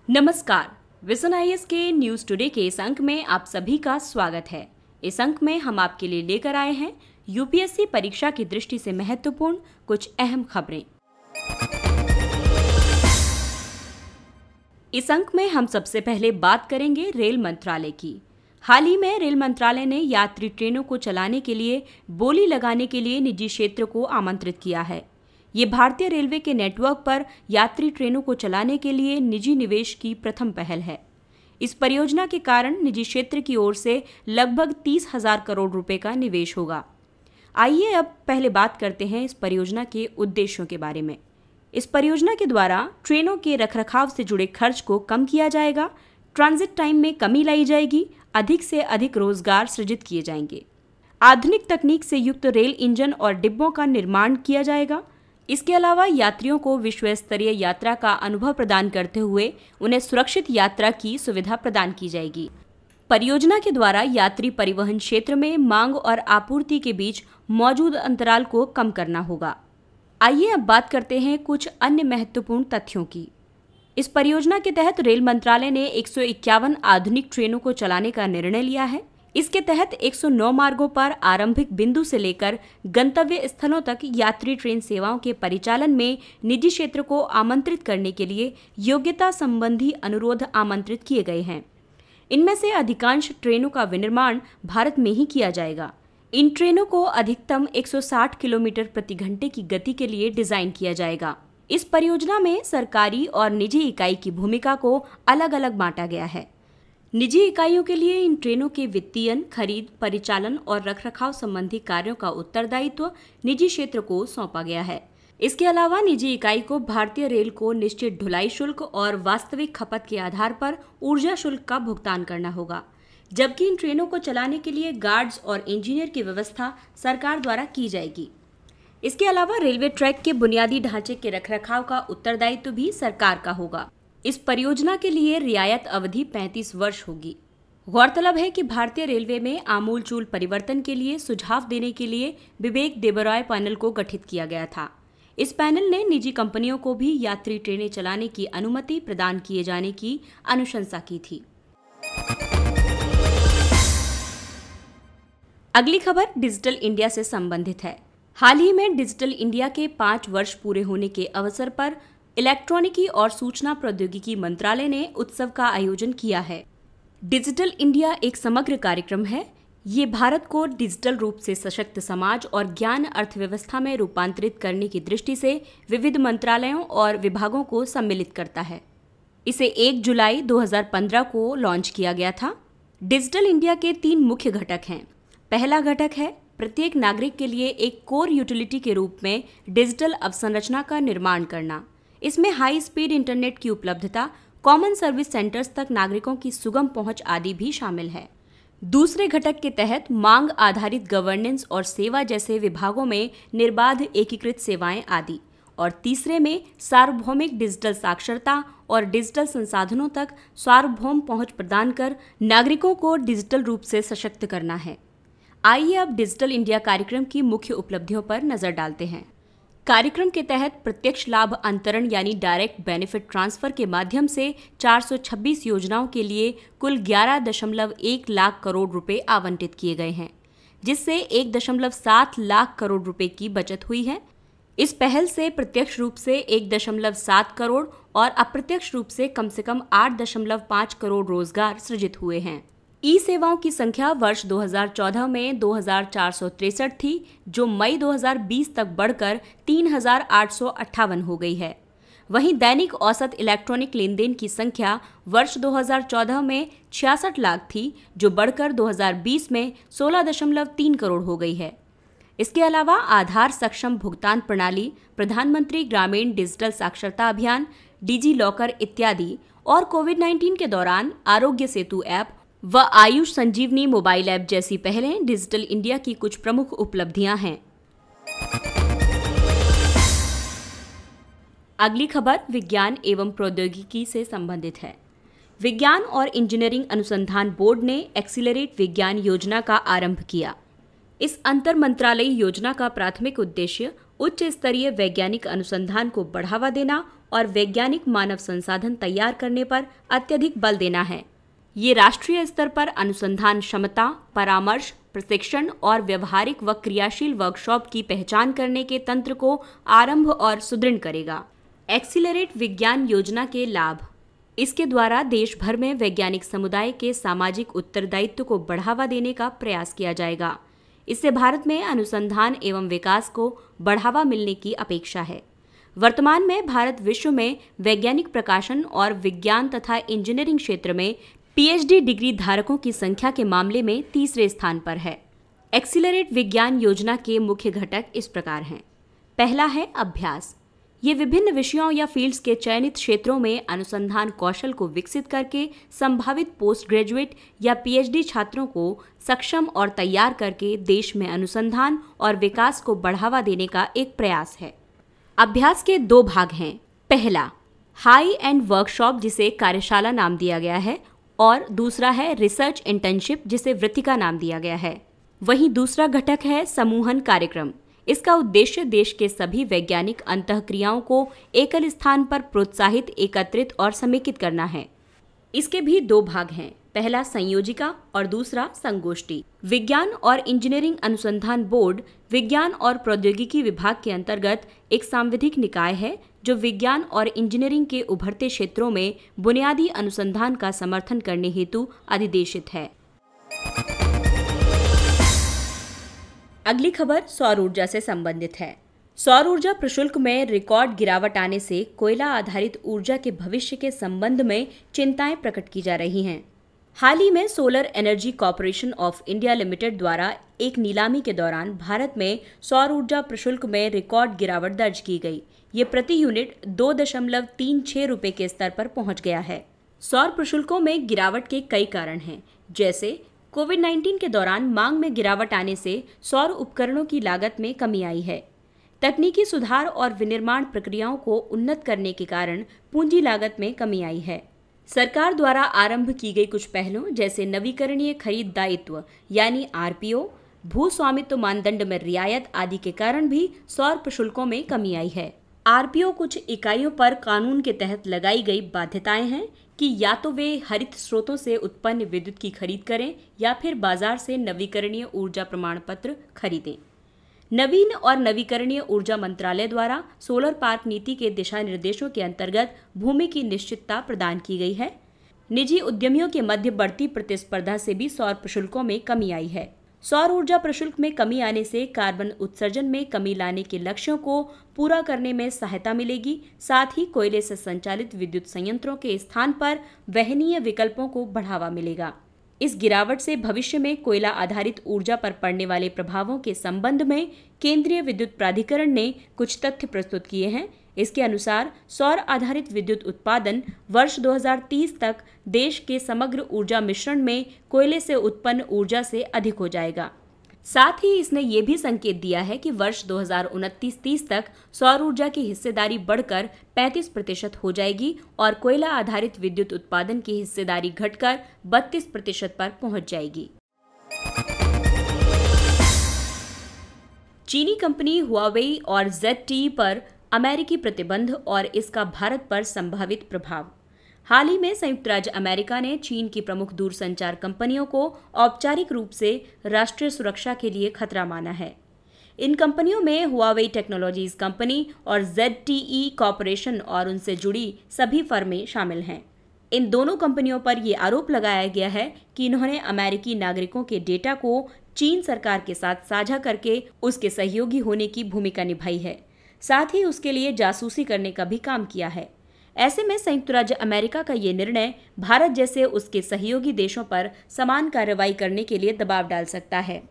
नमस्कार, vision IAS के news today के इस अंक में आप सभी का स्वागत है। इस अंक में हम आपके लिए लेकर आए हैं यूपीएससी परीक्षा की दृष्टि से महत्वपूर्ण कुछ अहम खबरें। इस अंक में हम सबसे पहले बात करेंगे रेल मंत्रालय की। हाल ही में रेल मंत्रालय ने यात्री ट्रेनों को चलाने के लिए बोली लगाने के लिए निजी क्षेत्र को आमंत्रित किया है। ये भारतीय रेलवे के नेटवर्क पर यात्री ट्रेनों को चलाने के लिए निजी निवेश की प्रथम पहल है। इस परियोजना के कारण निजी क्षेत्र की ओर से लगभग 30,000 करोड़ रुपए का निवेश होगा। आइए अब पहले बात करते हैं इस परियोजना के उद्देश्यों के बारे में। इस परियोजना के द्वारा ट्रेनों के रखरखाव से जुड़े खर्च को कम किया जाएगा, ट्रांजिट टाइम में कमी लाई जाएगी, अधिक से अधिक रोजगार सृजित किए जाएंगे। आधुनिक तकनीक से युक्त रेल इंजन और डिब्बों का निर्माण किया जाएगा। इसके अलावा यात्रियों को विश्व स्तरीय यात्रा का अनुभव प्रदान करते हुए उन्हें सुरक्षित यात्रा की सुविधा प्रदान की जाएगी। परियोजना के द्वारा यात्री परिवहन क्षेत्र में मांग और आपूर्ति के बीच मौजूद अंतराल को कम करना होगा। आइए अब बात करते हैं कुछ अन्य महत्वपूर्ण तथ्यों की। इस परियोजना के तहत रेल मंत्रालय ने 151 आधुनिक ट्रेनों को चलाने का निर्णय लिया है। इसके तहत 109 मार्गों पर आरंभिक बिंदु से लेकर गंतव्य स्थलों तक यात्री ट्रेन सेवाओं के परिचालन में निजी क्षेत्र को आमंत्रित करने के लिए योग्यता संबंधी अनुरोध आमंत्रित किए गए हैं। इनमें से अधिकांश ट्रेनों का विनिर्माण भारत में ही किया जाएगा। इन ट्रेनों को अधिकतम 160 किलोमीटर प्रति घंटे की गति के लिए डिजाइन किया जाएगा। इस परियोजना में सरकारी और निजी इकाई की भूमिका को अलग अलग बांटा गया है। निजी इकाइयों के लिए इन ट्रेनों के वित्तीयन, खरीद, परिचालन और रखरखाव संबंधी कार्यों का उत्तरदायित्व निजी क्षेत्र को सौंपा गया है। इसके अलावा निजी इकाई को भारतीय रेल को निश्चित ढुलाई शुल्क और वास्तविक खपत के आधार पर ऊर्जा शुल्क का भुगतान करना होगा, जबकि इन ट्रेनों को चलाने के लिए गार्ड्स और इंजीनियर की व्यवस्था सरकार द्वारा की जाएगी। इसके अलावा रेलवे ट्रैक के बुनियादी ढांचे के रखरखाव का उत्तरदायित्व भी सरकार का होगा। इस परियोजना के लिए रियायत अवधि 35 वर्ष होगी। गौरतलब है कि भारतीय रेलवे में आमूलचूल परिवर्तन के लिए सुझाव देने के लिए विवेक देबरॉय पैनल को गठित किया गया था। इस पैनल ने निजी कंपनियों को भी यात्री ट्रेनें चलाने की अनुमति प्रदान किए जाने की अनुशंसा की थी। अगली खबर डिजिटल इंडिया से संबंधित है। हाल ही में डिजिटल इंडिया के 5 वर्ष पूरे होने के अवसर पर इलेक्ट्रॉनिकी और सूचना प्रौद्योगिकी मंत्रालय ने उत्सव का आयोजन किया है। डिजिटल इंडिया एक समग्र कार्यक्रम है। ये भारत को डिजिटल रूप से सशक्त समाज और ज्ञान अर्थव्यवस्था में रूपांतरित करने की दृष्टि से विविध मंत्रालयों और विभागों को सम्मिलित करता है। इसे 1 जुलाई 2015 को लॉन्च किया गया था। डिजिटल इंडिया के 3 मुख्य घटक हैं। पहला घटक है प्रत्येक नागरिक के लिए एक कोर यूटिलिटी के रूप में डिजिटल अवसंरचना का निर्माण करना। इसमें हाई स्पीड इंटरनेट की उपलब्धता, कॉमन सर्विस सेंटर्स तक नागरिकों की सुगम पहुंच आदि भी शामिल है। दूसरे घटक के तहत मांग आधारित गवर्नेंस और सेवा जैसे विभागों में निर्बाध एकीकृत सेवाएं आदि, और तीसरे में सार्वभौमिक डिजिटल साक्षरता और डिजिटल संसाधनों तक सार्वभौम पहुंच प्रदान कर नागरिकों को डिजिटल रूप से सशक्त करना है। आइए अब डिजिटल इंडिया कार्यक्रम की मुख्य उपलब्धियों पर नजर डालते हैं। कार्यक्रम के तहत प्रत्यक्ष लाभ अंतरण यानी डायरेक्ट बेनिफिट ट्रांसफर के माध्यम से 426 योजनाओं के लिए कुल 11.1 लाख करोड़ रुपए आवंटित किए गए हैं, जिससे 1.7 लाख करोड़ रुपए की बचत हुई है। इस पहल से प्रत्यक्ष रूप से 1.7 करोड़ और अप्रत्यक्ष रूप से कम 8.5 करोड़ रोजगार सृजित हुए हैं। ई सेवाओं की संख्या वर्ष 2014 में 2463 थी, जो मई 2020 तक बढ़कर 3858 हो गई है। वहीं दैनिक औसत इलेक्ट्रॉनिक लेनदेन की संख्या वर्ष 2014 में 66 लाख थी, जो बढ़कर 2020 में 16.3 करोड़ हो गई है। इसके अलावा आधार सक्षम भुगतान प्रणाली, प्रधानमंत्री ग्रामीण डिजिटल साक्षरता अभियान, डिजी लॉकर इत्यादि और कोविड-19 के दौरान आरोग्य सेतु ऐप व आयुष संजीवनी मोबाइल ऐप जैसी पहलें डिजिटल इंडिया की कुछ प्रमुख उपलब्धियां हैं। अगली खबर विज्ञान एवं प्रौद्योगिकी से संबंधित है। विज्ञान और इंजीनियरिंग अनुसंधान बोर्ड ने एक्सीलरेट विज्ञान योजना का आरंभ किया। इस अंतर मंत्रालयी योजना का प्राथमिक उद्देश्य उच्च स्तरीय वैज्ञानिक अनुसंधान को बढ़ावा देना और वैज्ञानिक मानव संसाधन तैयार करने पर अत्यधिक बल देना है। ये राष्ट्रीय स्तर पर अनुसंधान क्षमता, परामर्श, प्रशिक्षण और व्यवहारिक व क्रियाशील वर्कशॉप की पहचान करने के तंत्र को आरंभ और सुदृढ़ करेगा। एक्सीलरेट विज्ञान योजना के लाभ। इसके द्वारा देश भर में वैज्ञानिक समुदाय के सामाजिक उत्तरदायित्व को बढ़ावा देने का प्रयास किया जाएगा। इससे भारत में अनुसंधान एवं विकास को बढ़ावा मिलने की अपेक्षा है। वर्तमान में भारत विश्व में वैज्ञानिक प्रकाशन और विज्ञान तथा इंजीनियरिंग क्षेत्र में पीएचडी डिग्री धारकों की संख्या के मामले में तीसरे स्थान पर है। एक्सीलरेट विज्ञान योजना के मुख्य घटक इस प्रकार हैं। पहला है अभ्यास। ये विभिन्न विषयों या फील्ड्स के चयनित क्षेत्रों में अनुसंधान कौशल को विकसित करके संभावित पोस्ट ग्रेजुएट या पीएचडी छात्रों को सक्षम और तैयार करके देश में अनुसंधान और विकास को बढ़ावा देने का एक प्रयास है। अभ्यास के 2 भाग हैं। पहला हाई एंड वर्कशॉप, जिसे कार्यशाला नाम दिया गया है, और दूसरा है रिसर्च इंटर्नशिप, जिसे वृत्तिका नाम दिया गया है। वहीं दूसरा घटक है समूहन कार्यक्रम। इसका उद्देश्य देश के सभी वैज्ञानिक अंतःक्रियाओं को एकल स्थान पर प्रोत्साहित, एकत्रित और समेकित करना है। इसके भी 2 भाग हैं। पहला संयोजिका और दूसरा संगोष्ठी। विज्ञान और इंजीनियरिंग अनुसंधान बोर्ड विज्ञान और प्रौद्योगिकी विभाग के अंतर्गत एक सांविधिक निकाय है जो विज्ञान और इंजीनियरिंग के उभरते क्षेत्रों में बुनियादी अनुसंधान का समर्थन करने हेतु अधिदेशित है। अगली खबर सौर ऊर्जा से संबंधित है। सौर ऊर्जा प्रशुल्क में रिकॉर्ड गिरावट आने से कोयला आधारित ऊर्जा के भविष्य के संबंध में चिंताएं प्रकट की जा रही हैं। हाल ही में solar energy corporation of India limited द्वारा एक नीलामी के दौरान भारत में सौर ऊर्जा प्रशुल्क में रिकॉर्ड गिरावट दर्ज की गई। ये प्रति यूनिट 2.36 रुपये के स्तर पर पहुंच गया है। सौर प्रशुल्कों में गिरावट के कई कारण हैं, जैसे कोविड-19 के दौरान मांग में गिरावट आने से सौर उपकरणों की लागत में कमी आई है। तकनीकी सुधार और विनिर्माण प्रक्रियाओं को उन्नत करने के कारण पूंजी लागत में कमी आई है। सरकार द्वारा आरंभ की गई कुछ पहलों, जैसे नवीकरणीय खरीद दायित्व यानी आरपीओ, भू स्वामित्व मानदंड में रियायत आदि के कारण भी सौर प्रशुल्कों में कमी आई है। आरपीओ कुछ इकाइयों पर कानून के तहत लगाई गई बाध्यताएं हैं कि या तो वे हरित स्रोतों से उत्पन्न विद्युत की खरीद करें या फिर बाजार से नवीकरणीय ऊर्जा प्रमाण पत्र खरीदें। नवीन और नवीकरणीय ऊर्जा मंत्रालय द्वारा सोलर पार्क नीति के दिशा निर्देशों के अंतर्गत भूमि की निश्चितता प्रदान की गई है। निजी उद्यमियों के मध्य बढ़ती प्रतिस्पर्धा से भी सौर प्रशुल्कों में कमी आई है। सौर ऊर्जा प्रशुल्क में कमी आने से कार्बन उत्सर्जन में कमी लाने के लक्ष्यों को पूरा करने में सहायता मिलेगी। साथ ही कोयले से संचालित विद्युत संयंत्रों के स्थान पर वहनीय विकल्पों को बढ़ावा मिलेगा। इस गिरावट से भविष्य में कोयला आधारित ऊर्जा पर पड़ने वाले प्रभावों के संबंध में केंद्रीय विद्युत प्राधिकरण ने कुछ तथ्य प्रस्तुत किए हैं। इसके अनुसार सौर आधारित विद्युत उत्पादन वर्ष 2030 तक देश के समग्र ऊर्जा मिश्रण में कोयले से उत्पन्न ऊर्जा से अधिक हो जाएगा। साथ ही इसने ये भी संकेत दिया है कि वर्ष 2029-30 तक सौर ऊर्जा की हिस्सेदारी बढ़कर 35% हो जाएगी और कोयला आधारित विद्युत उत्पादन की हिस्सेदारी घटकर 32% पर पहुंच जाएगी। चीनी कंपनी हुआवेई और ZTE पर अमेरिकी प्रतिबंध और इसका भारत पर संभावित प्रभाव। हाल ही में संयुक्त राज्य अमेरिका ने चीन की प्रमुख दूरसंचार कंपनियों को औपचारिक रूप से राष्ट्रीय सुरक्षा के लिए खतरा माना है। इन कंपनियों में हुआवेई टेक्नोलॉजीज कंपनी और ZTE कॉरपोरेशन और उनसे जुड़ी सभी फर्में शामिल हैं। इन दोनों कंपनियों पर यह आरोप लगाया गया है कि इन्होंने अमेरिकी नागरिकों के डेटा को चीन सरकार के साथ साझा करके उसके सहयोगी होने की भूमिका निभाई है, साथ ही उसके लिए जासूसी करने का भी काम किया है। ऐसे में संयुक्त राज्य अमेरिका का ये निर्णय भारत जैसे उसके सहयोगी देशों पर समान कार्रवाई करने के लिए दबाव डाल सकता है।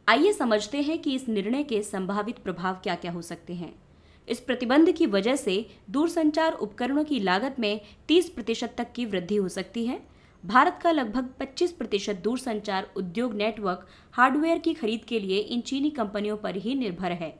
आइए समझते हैं कि इस निर्णय के संभावित प्रभाव क्या क्या हो सकते हैं। इस प्रतिबंध की वजह से दूरसंचार उपकरणों की लागत में 30% तक की वृद्धि हो सकती है। भारत का लगभग 25% दूरसंचार उद्योग नेटवर्क हार्डवेयर की खरीद के लिए इन चीनी कंपनियों पर ही निर्भर है।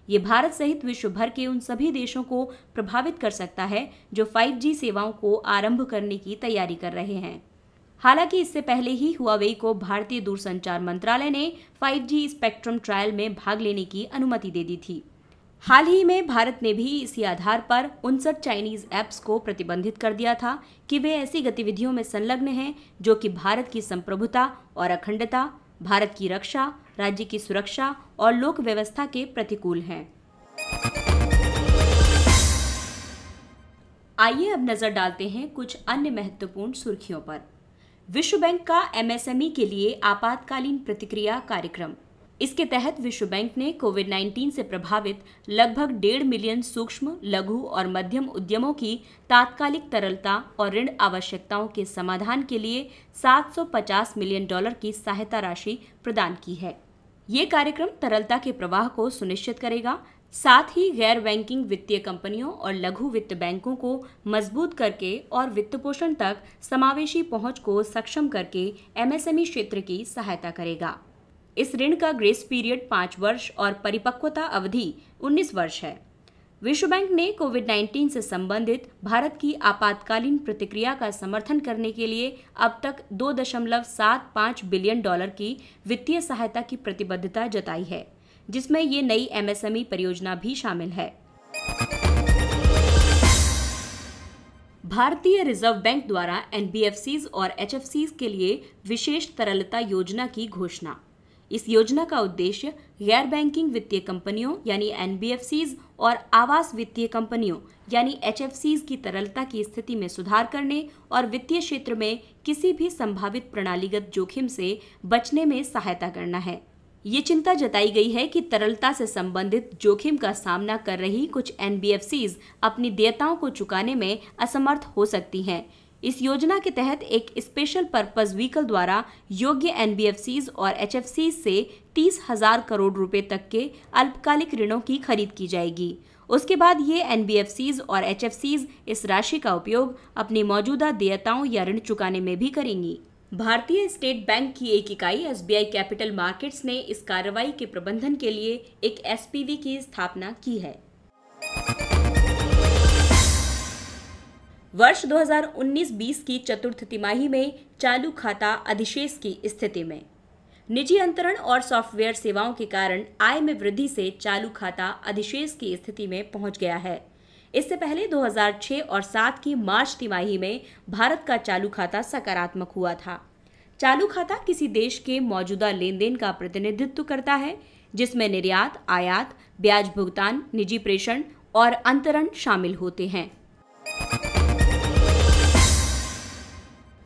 ये भारत सहित विश्व भर के उन सभी देशों को प्रभावित कर सकता है जो 5G सेवाओं को आरंभ करने की तैयारी कर रहे हैं। हालांकि इससे पहले ही हुआवेई को भारतीय दूरसंचार मंत्रालय ने 5G स्पेक्ट्रम ट्रायल में भाग लेने की अनुमति दे दी थी। हाल ही में भारत ने भी इसी आधार पर 59 चाइनीज ऐप्स को प्रतिबंधित कर दिया था कि वे ऐसी गतिविधियों में संलग्न हैं जो कि भारत की संप्रभुता और अखंडता, भारत की रक्षा, राज्य की सुरक्षा और लोक व्यवस्था के प्रतिकूल हैं। आइए अब नजर डालते हैं कुछ अन्य महत्वपूर्ण सुर्खियों पर। विश्व बैंक का एमएसएमई के लिए आपातकालीन प्रतिक्रिया कार्यक्रम। इसके तहत विश्व बैंक ने कोविड-19 से प्रभावित लगभग 1.5 मिलियन सूक्ष्म, लघु और मध्यम उद्यमों की तात्कालिक तरलता और ऋण आवश्यकताओं के समाधान के लिए $750 मिलियन की सहायता राशि प्रदान की है। ये कार्यक्रम तरलता के प्रवाह को सुनिश्चित करेगा, साथ ही गैर बैंकिंग वित्तीय कंपनियों और लघु वित्त बैंकों को मजबूत करके और वित्तपोषण तक समावेशी पहुंच को सक्षम करके एमएसएमई क्षेत्र की सहायता करेगा। इस ऋण का ग्रेस पीरियड 5 वर्ष और परिपक्वता अवधि 19 वर्ष है। विश्व बैंक ने कोविड-19 से संबंधित भारत की आपातकालीन प्रतिक्रिया का समर्थन करने के लिए अब तक $2.75 बिलियन की वित्तीय सहायता की प्रतिबद्धता जताई है, जिसमें ये नई एमएसएमई परियोजना भी शामिल है। भारतीय रिजर्व बैंक द्वारा एनबीएफसीज और एचएफसीज के लिए विशेष तरलता योजना की घोषणा। इस योजना का उद्देश्य गैर बैंकिंग वित्तीय कंपनियों यानी एनबीएफसीज और आवास वित्तीय कंपनियों यानी एचएफसीज की तरलता की स्थिति में सुधार करने और वित्तीय क्षेत्र में किसी भी संभावित प्रणालीगत जोखिम से बचने में सहायता करना है। ये चिंता जताई गई है कि तरलता से संबंधित जोखिम का सामना कर रही कुछ एनबीएफसीज अपनी देयताओं को चुकाने में असमर्थ हो सकती हैं। इस योजना के तहत एक स्पेशल पर्पस व्हीकल द्वारा योग्य एनबीएफसीज और एचएफसीज से 30,000 करोड़ रुपए तक के अल्पकालिक ऋणों की खरीद की जाएगी। उसके बाद ये एनबीएफसीज और एचएफसीज इस राशि का उपयोग अपनी मौजूदा देयताओं या ऋण चुकाने में भी करेंगी। भारतीय स्टेट बैंक की एक इकाई एसबीआई कैपिटल मार्केट्स ने इस कार्रवाई के प्रबंधन के लिए एक एसपीवी की स्थापना की है। वर्ष 2019-20 की चतुर्थ तिमाही में चालू खाता अधिशेष की स्थिति में निजी अंतरण और सॉफ्टवेयर सेवाओं के कारण आय में वृद्धि से चालू खाता अधिशेष की स्थिति में पहुंच गया है। इससे पहले 2006 और 2007 की मार्च तिमाही में भारत का चालू खाता सकारात्मक हुआ था। चालू खाता किसी देश के मौजूदा लेनदेन का प्रतिनिधित्व करता है, जिसमें निर्यात, आयात, ब्याज भुगतान, निजी प्रेषण और अंतरण शामिल होते हैं।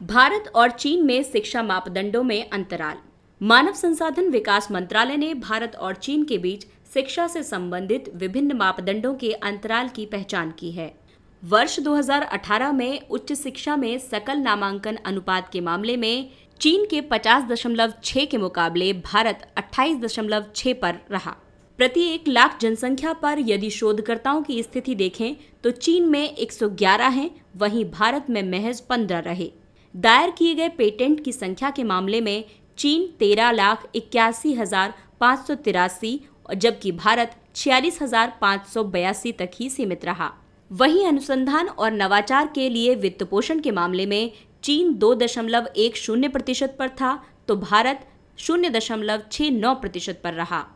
भारत और चीन में शिक्षा मापदंडों में अंतराल। मानव संसाधन विकास मंत्रालय ने भारत और चीन के बीच शिक्षा से संबंधित विभिन्न मापदंडों के अंतराल की पहचान की है। वर्ष 2018 में उच्च शिक्षा में सकल नामांकन अनुपात के मामले में चीन के 50.6 के मुकाबले भारत 28.6 पर रहा। प्रति 1 लाख जनसंख्या पर यदि शोधकर्ताओं की स्थिति देखें तो चीन में 111 हैं, वहीं भारत में महज 15 रहे। दायर किए गए पेटेंट की संख्या के मामले में चीन 13,81,583 जबकि भारत 46,582 तक ही सीमित रहा। वहीं अनुसंधान और नवाचार के लिए वित्त पोषण के मामले में चीन 2.10% पर था तो भारत 0.69% पर रहा।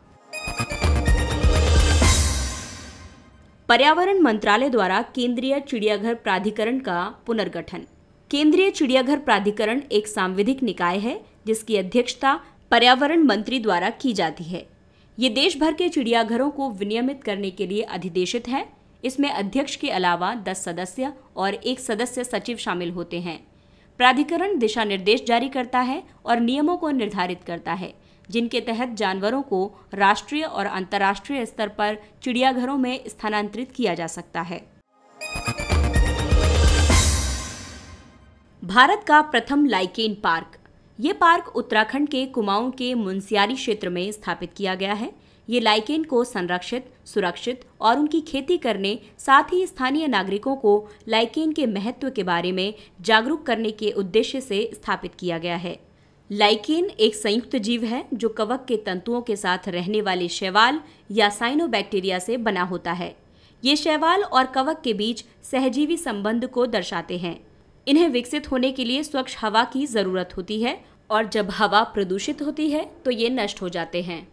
पर्यावरण मंत्रालय द्वारा केंद्रीय चिड़ियाघर प्राधिकरण का पुनर्गठन। केंद्रीय चिड़ियाघर प्राधिकरण एक सांविधिक निकाय है जिसकी अध्यक्षता पर्यावरण मंत्री द्वारा की जाती है। ये देश भर के चिड़ियाघरों को विनियमित करने के लिए अधिदेशित है। इसमें अध्यक्ष के अलावा 10 सदस्य और 1 सदस्य सचिव शामिल होते हैं। प्राधिकरण दिशा निर्देश जारी करता है और नियमों को निर्धारित करता है, जिनके तहत जानवरों को राष्ट्रीय और अंतर्राष्ट्रीय स्तर पर चिड़ियाघरों में स्थानांतरित किया जा सकता है। भारत का प्रथम लाइकेन पार्क। ये पार्क उत्तराखंड के कुमाऊं के मुनस्यारी क्षेत्र में स्थापित किया गया है। ये लाइकेन को संरक्षित, सुरक्षित और उनकी खेती करने, साथ ही स्थानीय नागरिकों को लाइकेन के महत्व के बारे में जागरूक करने के उद्देश्य से स्थापित किया गया है। लाइकेन एक संयुक्त जीव है जो कवक के तंतुओं के साथ रहने वाले शैवाल या साइनोबैक्टीरिया से बना होता है। ये शैवाल और कवक के बीच सहजीवी संबंध को दर्शाते हैं। इन्हें विकसित होने के लिए स्वच्छ हवा की जरूरत होती है और जब हवा प्रदूषित होती है तो ये नष्ट हो जाते हैं।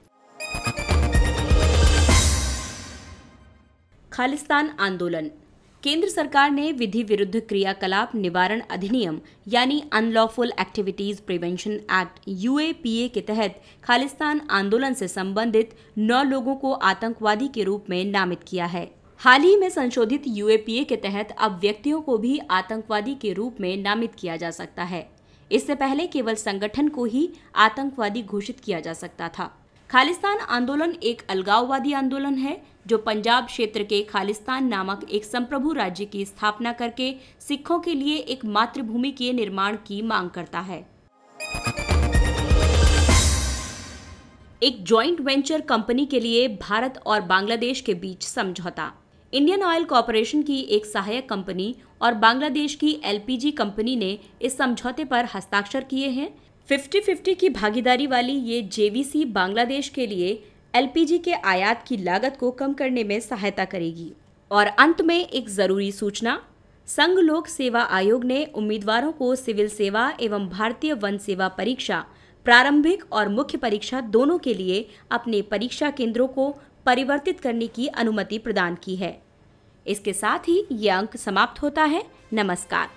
खालिस्तान आंदोलन। केंद्र सरकार ने विधि विरुद्ध क्रियाकलाप निवारण अधिनियम यानी unlawful activities prevention act UAPA के तहत खालिस्तान आंदोलन से संबंधित 9 लोगों को आतंकवादी के रूप में नामित किया है। हाल ही में संशोधित UAPA के तहत अब व्यक्तियों को भी आतंकवादी के रूप में नामित किया जा सकता है। इससे पहले केवल संगठन को ही आतंकवादी घोषित किया जा सकता था। खालिस्तान आंदोलन एक अलगाववादी आंदोलन है जो पंजाब क्षेत्र के खालिस्तान नामक एक संप्रभु राज्य की स्थापना करके सिखों के लिए एक मातृभूमि के निर्माण की मांग करता है। एक जॉइंट वेंचर कंपनी के लिए भारत और बांग्लादेश के बीच समझौता। इंडियन ऑयल कॉरपोरेशन की एक सहायक कंपनी और बांग्लादेश की LPG कंपनी ने इस समझौते पर हस्ताक्षर किए हैं। 50-50 की भागीदारी वाली ये JVC बांग्लादेश के लिए LPG के आयात की लागत को कम करने में सहायता करेगी। और अंत में एक जरूरी सूचना, संघ लोक सेवा आयोग ने उम्मीदवारों को सिविल सेवा एवं भारतीय वन सेवा परीक्षा प्रारंभिक और मुख्य परीक्षा दोनों के लिए अपने परीक्षा केंद्रों को परिवर्तित करने की अनुमति प्रदान की है। इसके साथ ही ये अंक समाप्त होता है। नमस्कार।